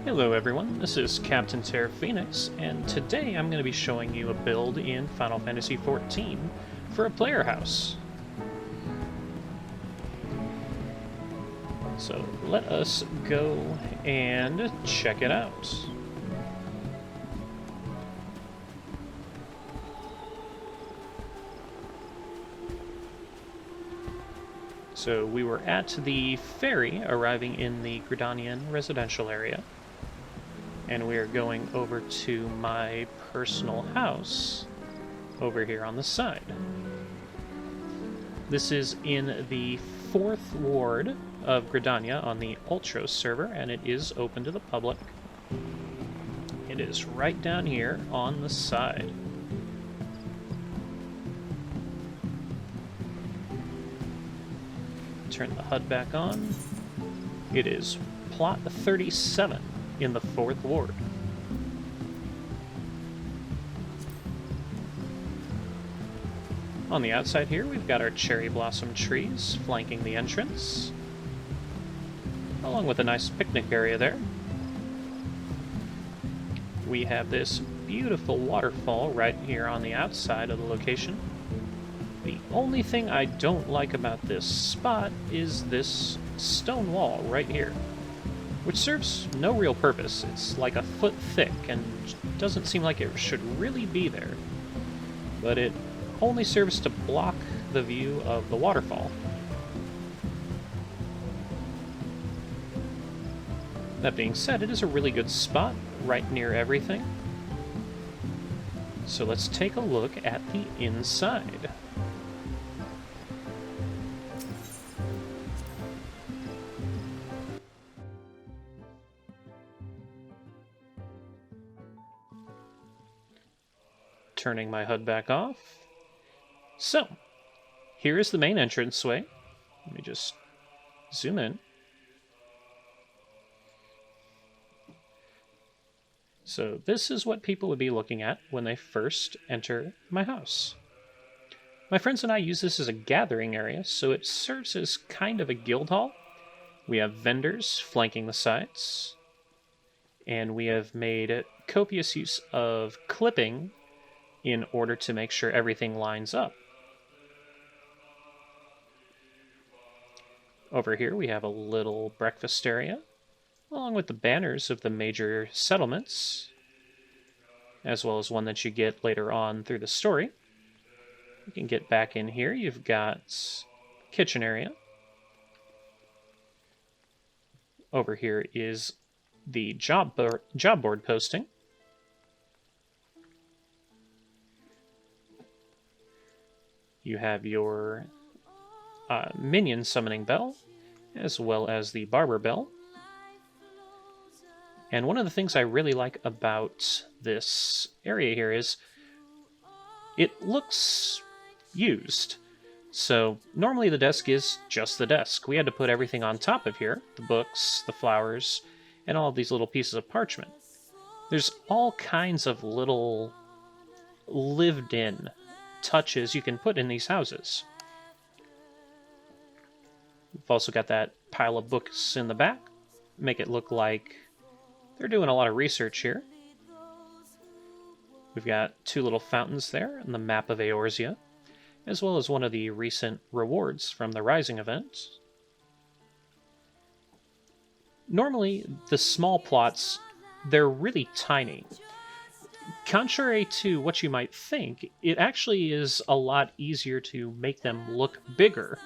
Hello everyone, this is Captain Terra Phoenix, and today I'm going to be showing you a build in Final Fantasy XIV for a player house. So let us go and check it out. So we were at the ferry arriving in the Gridanian residential area. And we are going over to my personal house over here on the side. This is in the 4th ward of Gridania on the Ultros server, and it is open to the public. It is right down here on the side. Turn the HUD back on. It is plot 37 in the 4th ward. On the outside here, we've got our cherry blossom trees flanking the entrance, along with a nice picnic area there. We have this beautiful waterfall right here on the outside of the location. The only thing I don't like about this spot is this stone wall right here, which serves no real purpose. It's like a foot thick and doesn't seem like it should really be there. But it only serves to block the view of the waterfall. That being said, it is a really good spot right near everything. So let's take a look at the inside. Turning my HUD back off. So, here is the main entranceway. Let me just zoom in. So this is what people would be looking at when they first enter my house. My friends and I use this as a gathering area, so it serves as kind of a guild hall. We have vendors flanking the sides, and we have made copious use of clipping in order to make sure everything lines up. Over here we have a little breakfast area, along with the banners of the major settlements, as well as one that you get later on through the story. You can get back in here. You've got kitchen area. Over here is the job board posting. You have your minion summoning bell, as well as the barber bell. And one of the things I really like about this area here is it looks used. So normally the desk is just the desk. We had to put everything on top of here, the books, the flowers, and all of these little pieces of parchment. There's all kinds of little lived-in touches you can put in these houses. We've also got that pile of books in the back. Make it look like they're doing a lot of research here. We've got 2 little fountains there and the map of Eorzea, as well as one of the recent rewards from the Rising event. Normally, the small plots, they're really tiny. Contrary to what you might think, it actually is a lot easier to make them look bigger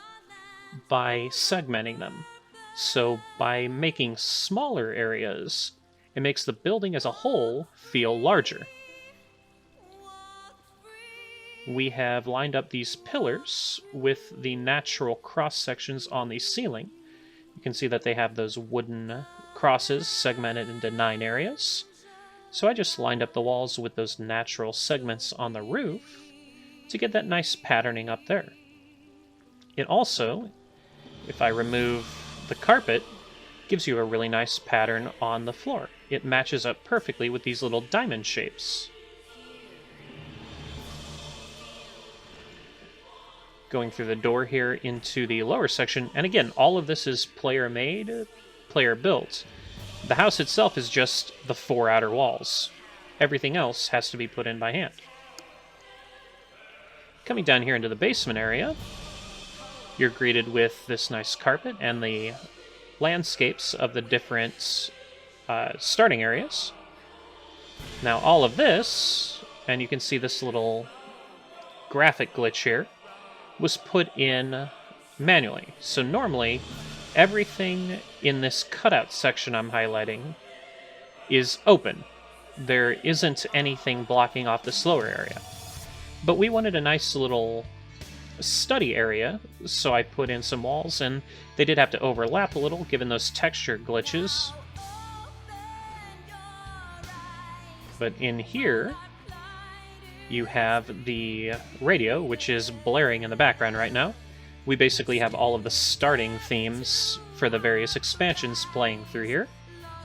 by segmenting them. So by making smaller areas, it makes the building as a whole feel larger. We have lined up these pillars with the natural cross sections on the ceiling. You can see that they have those wooden crosses segmented into 9 areas. So I just lined up the walls with those natural segments on the roof to get that nice patterning up there. It also, if I remove the carpet, gives you a really nice pattern on the floor. It matches up perfectly with these little diamond shapes. Going through the door here into the lower section, and again, all of this is player made, player built. The house itself is just the 4 outer walls. Everything else has to be put in by hand. Coming down here into the basement area, you're greeted with this nice carpet and the landscapes of the different starting areas. Now all of this, and you can see this little graphic glitch here, was put in manually. So normally, everything in this cutout section I'm highlighting is open. There isn't anything blocking off the slower area. But we wanted a nice little study area, so I put in some walls, and they did have to overlap a little given those texture glitches. But in here, you have the radio, which is blaring in the background right now. We basically have all of the starting themes for the various expansions playing through here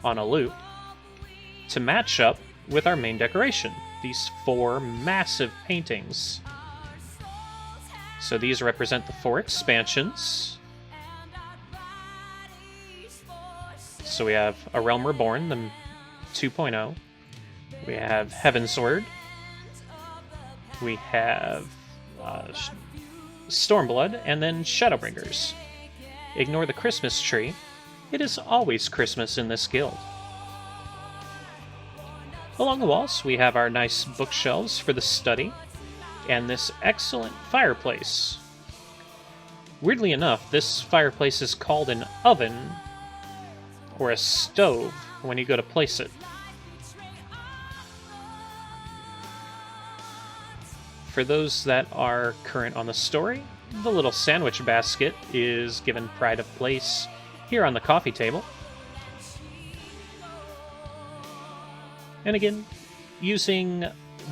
on a loop to match up with our main decoration. These 4 massive paintings. So these represent the 4 expansions. So we have A Realm Reborn, the 2.0. We have Heavensward. We have Stormblood, and then Shadowbringers. Ignore the Christmas tree. It is always Christmas in this guild. Along the walls, we have our nice bookshelves for the study, and this excellent fireplace. Weirdly enough, this fireplace is called an oven, or a stove, when you go to place it. For those that are current on the story, the little sandwich basket is given pride of place here on the coffee table. And again, using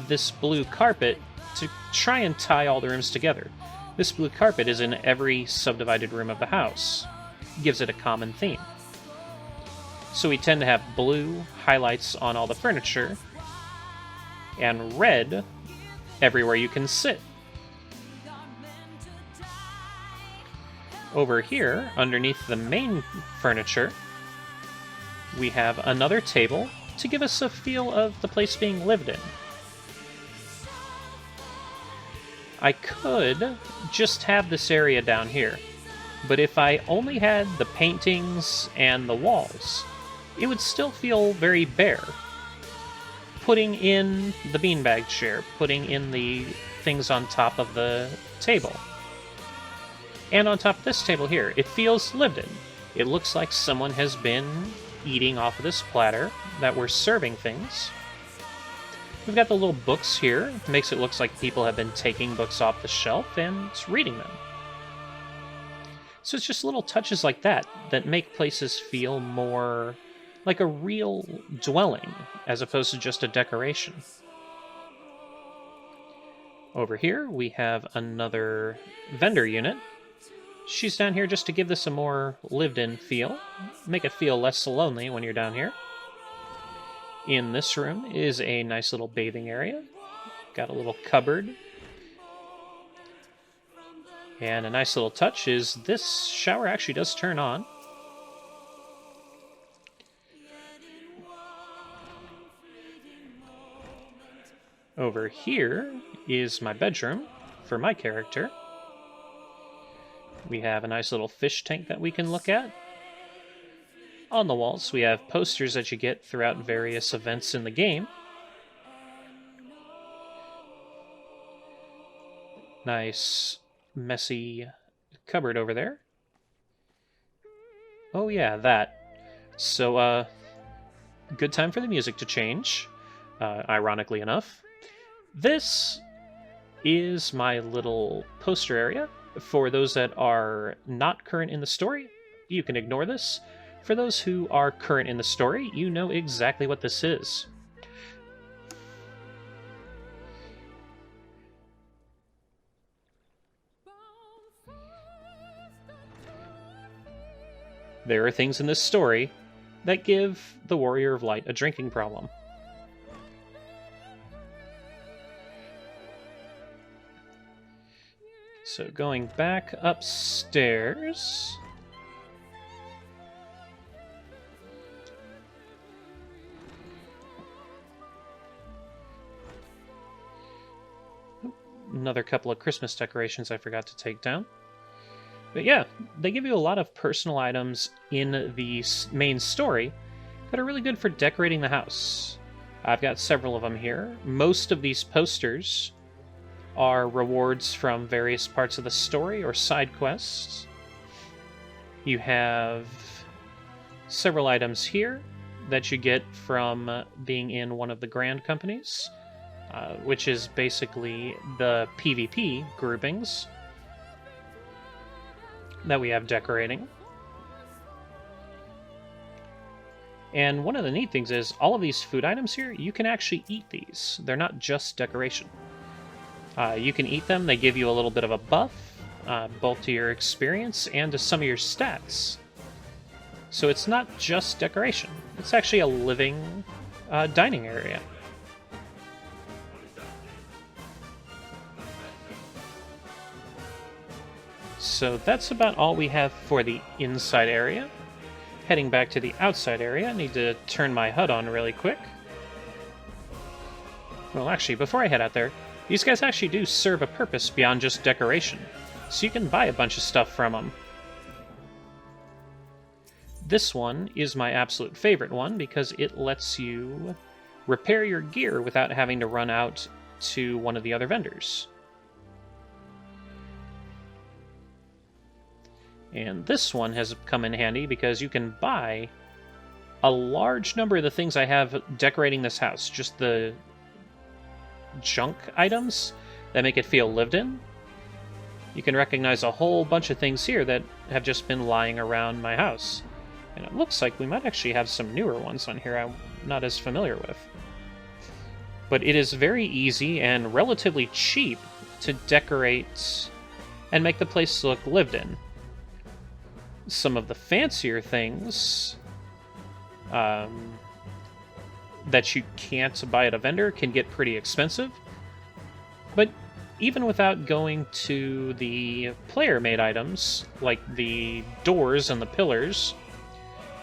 this blue carpet to try and tie all the rooms together. This blue carpet is in every subdivided room of the house. It gives it a common theme. So we tend to have blue highlights on all the furniture, and red everywhere you can sit. Over here, underneath the main furniture, we have another table to give us a feel of the place being lived in. I could just have this area down here, but if I only had the paintings and the walls, it would still feel very bare. Putting in the beanbag chair, putting in the things on top of the table, and on top of this table here, it feels lived in. It looks like someone has been eating off of this platter that we're serving things. We've got the little books here. It makes it look like people have been taking books off the shelf and reading them. So it's just little touches like that that make places feel more like a real dwelling as opposed to just a decoration. Over here we have another vendor unit. She's down here just to give this a more lived-in feel, make it feel less lonely when you're down here. In this room is a nice little bathing area. Got a little cupboard. And a nice little touch is this shower actually does turn on. Over here is my bedroom for my character. We have a nice little fish tank that we can look at. On the walls, we have posters that you get throughout various events in the game. Nice, messy cupboard over there. Oh yeah, that. So, good time for the music to change, ironically enough. This is my little poster area. For those that are not current in the story, you can ignore this. For those who are current in the story, you know exactly what this is. There are things in this story that give the Warrior of Light a drinking problem. So going back upstairs, another couple of Christmas decorations I forgot to take down. But yeah, they give you a lot of personal items in the main story that are really good for decorating the house. I've got several of them here. Most of these posters are rewards from various parts of the story or side quests. You have several items here that you get from being in one of the Grand Companies, which is basically the PvP groupings that we have decorating. And one of the neat things is all of these food items here, you can actually eat these. They're not just decoration. You can eat them. They give you a little bit of a buff, both to your experience and to some of your stats. So it's not just decoration. It's actually a living dining area. So that's about all we have for the inside area. Heading back to the outside area, I need to turn my HUD on really quick. Well, actually, before I head out there, these guys actually do serve a purpose beyond just decoration, so you can buy a bunch of stuff from them. This one is my absolute favorite one because it lets you repair your gear without having to run out to one of the other vendors. And this one has come in handy because you can buy a large number of the things I have decorating this house. Just the junk items that make it feel lived in. You can recognize a whole bunch of things here that have just been lying around my house. And it looks like we might actually have some newer ones on here I'm not as familiar with. But it is very easy and relatively cheap to decorate and make the place look lived in. Some of the fancier things that you can't buy at a vendor can get pretty expensive. But even without going to the player-made items, like the doors and the pillars,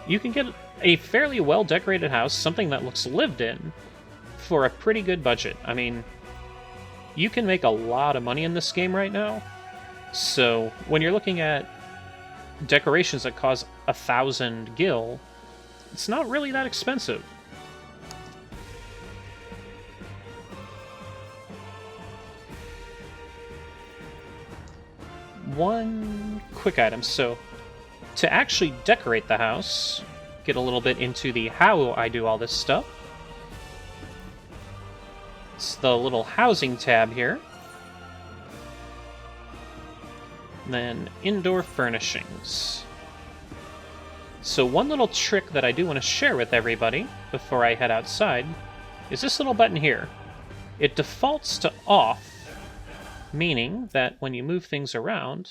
you can get a fairly well-decorated house, something that looks lived in, for a pretty good budget. I mean, you can make a lot of money in this game right now. So when you're looking at decorations that cost 1,000 gil, it's not really that expensive. One quick item. So to actually decorate the house, get a little bit into the how I do all this stuff. It's the little housing tab here. Then indoor furnishings. So one little trick that I do want to share with everybody before I head outside is this little button here. It defaults to off, meaning that when you move things around,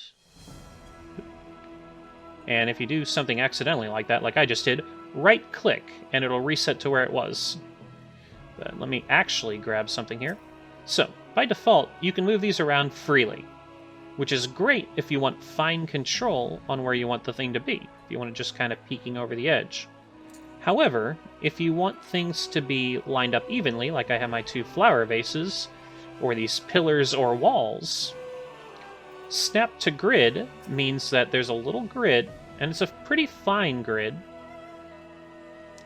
and if you do something accidentally like that, like I just did, right click and it'll reset to where it was. But let me actually grab something here. So by default, you can move these around freely, which is great if you want fine control on where you want the thing to be, if you want it just kind of peeking over the edge. However, if you want things to be lined up evenly, like I have my two flower vases, or these pillars or walls, snap to grid means that there's a little grid, and it's a pretty fine grid,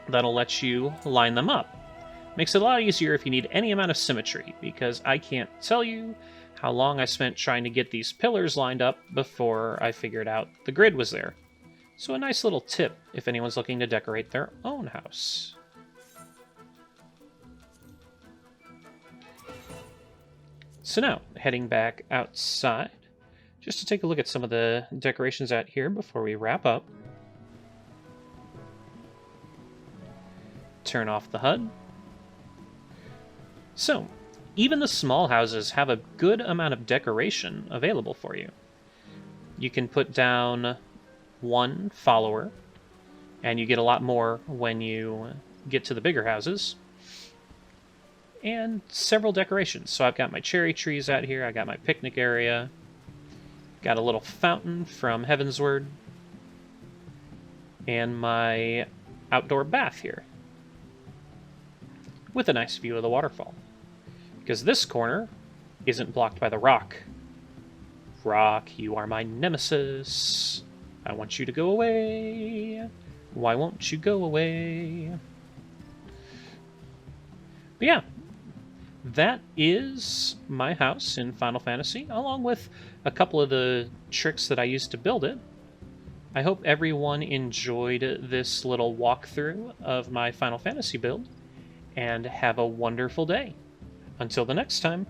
that'll let you line them up. Makes it a lot easier if you need any amount of symmetry, because I can't tell you how long I spent trying to get these pillars lined up before I figured out the grid was there. So a nice little tip if anyone's looking to decorate their own house. So now, heading back outside, just to take a look at some of the decorations out here before we wrap up. Turn off the HUD. So, even the small houses have a good amount of decoration available for you. You can put down one follower, and you get a lot more when you get to the bigger houses. And several decorations. So I've got my cherry trees out here, I got my picnic area, got a little fountain from Heavensward, and my outdoor bath here, with a nice view of the waterfall. Because this corner isn't blocked by the rock. Rock, you are my nemesis. I want you to go away. Why won't you go away? But yeah, that is my house in Final Fantasy, along with a couple of the tricks that I used to build it. I hope everyone enjoyed this little walkthrough of my Final Fantasy build, and have a wonderful day. Until the next time.